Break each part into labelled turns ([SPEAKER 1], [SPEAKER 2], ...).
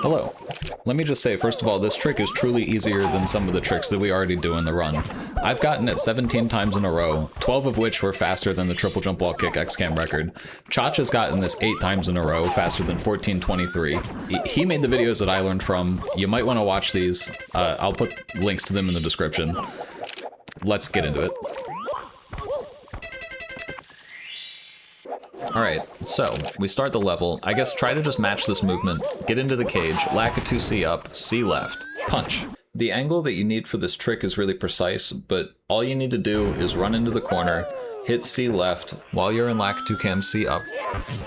[SPEAKER 1] Hello. Let me just say, first of all, this trick is truly easier than some of the tricks that we already do in the run. I've gotten it 17 times in a row, 12 of which were faster than the triple jump wall kick XCam record. Chach has gotten this 8 times in a row, faster than 1423. He made the videos that I learned from. You might want to watch these. I'll put links to them in the description. Let's get into it. Alright, so, we start the level. I guess try to just match this movement, get into the cage, Lakitu C up, C left, punch. The angle that you need for this trick is really precise, but all you need to do is run into the corner, hit C left while you're in Lakitu Cam C up,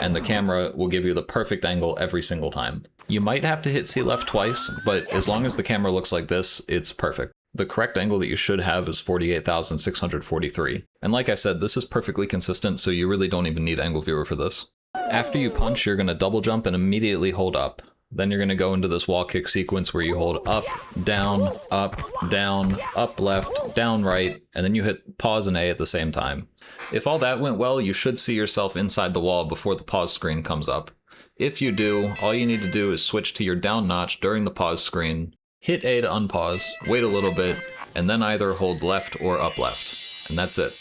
[SPEAKER 1] and the camera will give you the perfect angle every single time. You might have to hit C left twice, but as long as the camera looks like this, it's perfect. The correct angle that you should have is 48,643. And like I said, this is perfectly consistent, so you really don't even need Angle Viewer for this. After you punch, you're going to double jump and immediately hold up. Then you're going to go into this wall kick sequence where you hold up, down, up left, down right, and then you hit pause and A at the same time. If all that went well, you should see yourself inside the wall before the pause screen comes up. If you do, all you need to do is switch to your down notch during the pause screen, hit A to unpause, wait a little bit, and then either hold left or up left. And that's it.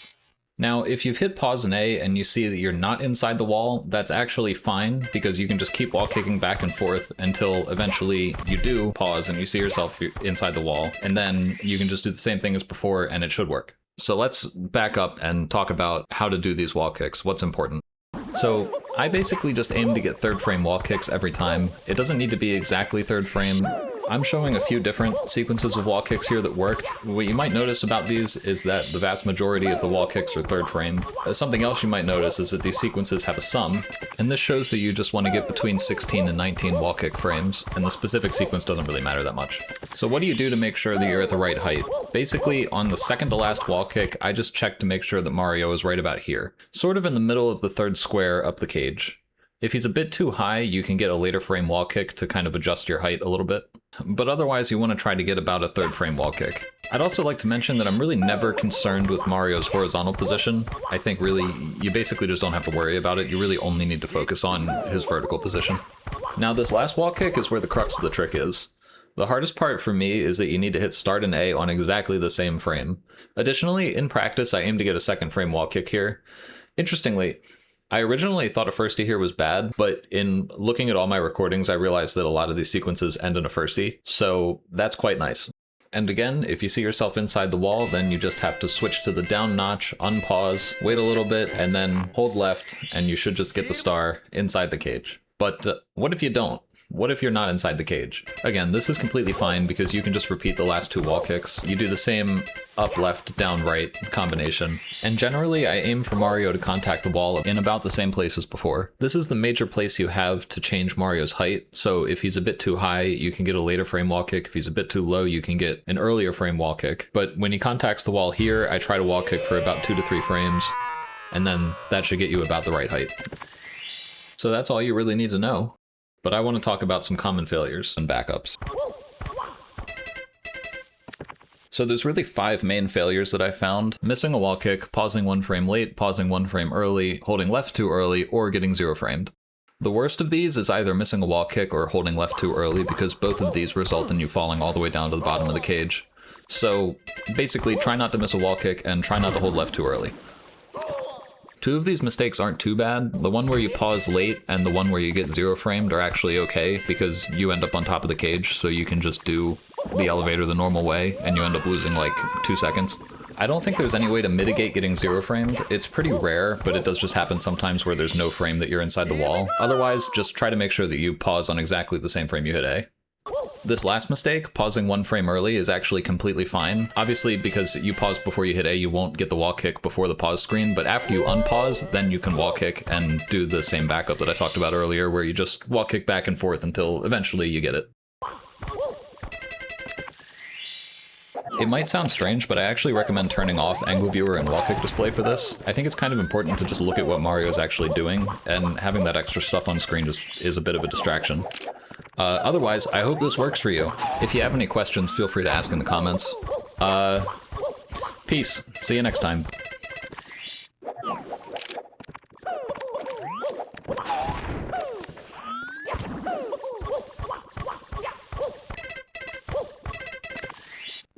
[SPEAKER 1] Now, if you've hit pause and A and you see that you're not inside the wall, that's actually fine, because you can just keep wall kicking back and forth until eventually you do pause and you see yourself inside the wall, and then you can just do the same thing as before and it should work. So let's back up and talk about how to do these wall kicks, what's important. So I basically just aim to get third frame wall kicks every time. It doesn't need to be exactly third frame. I'm showing a few different sequences of wall kicks here that worked. What you might notice about these is that the vast majority of the wall kicks are third frame. Something else you might notice is that these sequences have a sum, and this shows that you just want to get between 16 and 19 wall kick frames, and the specific sequence doesn't really matter that much. So what do you do to make sure that you're at the right height? Basically, on the second to last wall kick, I just check to make sure that Mario is right about here, sort of in the middle of the third square up the cage. If he's a bit too high, you can get a later frame wall kick to kind of adjust your height a little bit. But otherwise, you want to try to get about a third frame wall kick. I'd also like to mention that I'm really never concerned with Mario's horizontal position. I think really, you basically just don't have to worry about it. You really only need to focus on his vertical position. Now this last wall kick is where the crux of the trick is. The hardest part for me is that you need to hit start and A on exactly the same frame. Additionally, in practice, I aim to get a second frame wall kick here. Interestingly, I originally thought a firstie here was bad, but in looking at all my recordings, I realized that a lot of these sequences end in a firstie, so that's quite nice. And again, if you see yourself inside the wall, then you just have to switch to the down notch, unpause, wait a little bit, and then hold left, and you should just get the star inside the cage. But what if you don't? What if you're not inside the cage? Again, this is completely fine because you can just repeat the last two wall kicks. You do the same up, left, down, right combination. And generally, I aim for Mario to contact the wall in about the same place as before. This is the major place you have to change Mario's height. So if he's a bit too high, you can get a later frame wall kick. If he's a bit too low, you can get an earlier frame wall kick. But when he contacts the wall here, I try to wall kick for about 2 to 3 frames. And then that should get you about the right height. So that's all you really need to know. But I want to talk about some common failures and backups. So there's really 5 main failures that I found: missing a wall kick, pausing 1 frame late, pausing 1 frame early, holding left too early, or getting 0 framed. The worst of these is either missing a wall kick or holding left too early, because both of these result in you falling all the way down to the bottom of the cage. So basically, try not to miss a wall kick and try not to hold left too early. 2 of these mistakes aren't too bad. The one where you pause late and the one where you get 0 framed are actually okay, because you end up on top of the cage, so you can just do the elevator the normal way, and you end up losing like 2 seconds. I don't think there's any way to mitigate getting 0 framed. It's pretty rare, but it does just happen sometimes where there's no frame that you're inside the wall. Otherwise, just try to make sure that you pause on exactly the same frame you hit A. This last mistake, pausing 1 frame early, is actually completely fine. Obviously, because you pause before you hit A, you won't get the wall kick before the pause screen, but after you unpause, then you can wall kick and do the same backup that I talked about earlier, where you just wall kick back and forth until eventually you get it. It might sound strange, but I actually recommend turning off Angle Viewer and wall kick display for this. I think it's kind of important to just look at what Mario's actually doing, and having that extra stuff on screen just is a bit of a distraction. Otherwise, I hope this works for you. If you have any questions, feel free to ask in the comments. Peace. See you next time.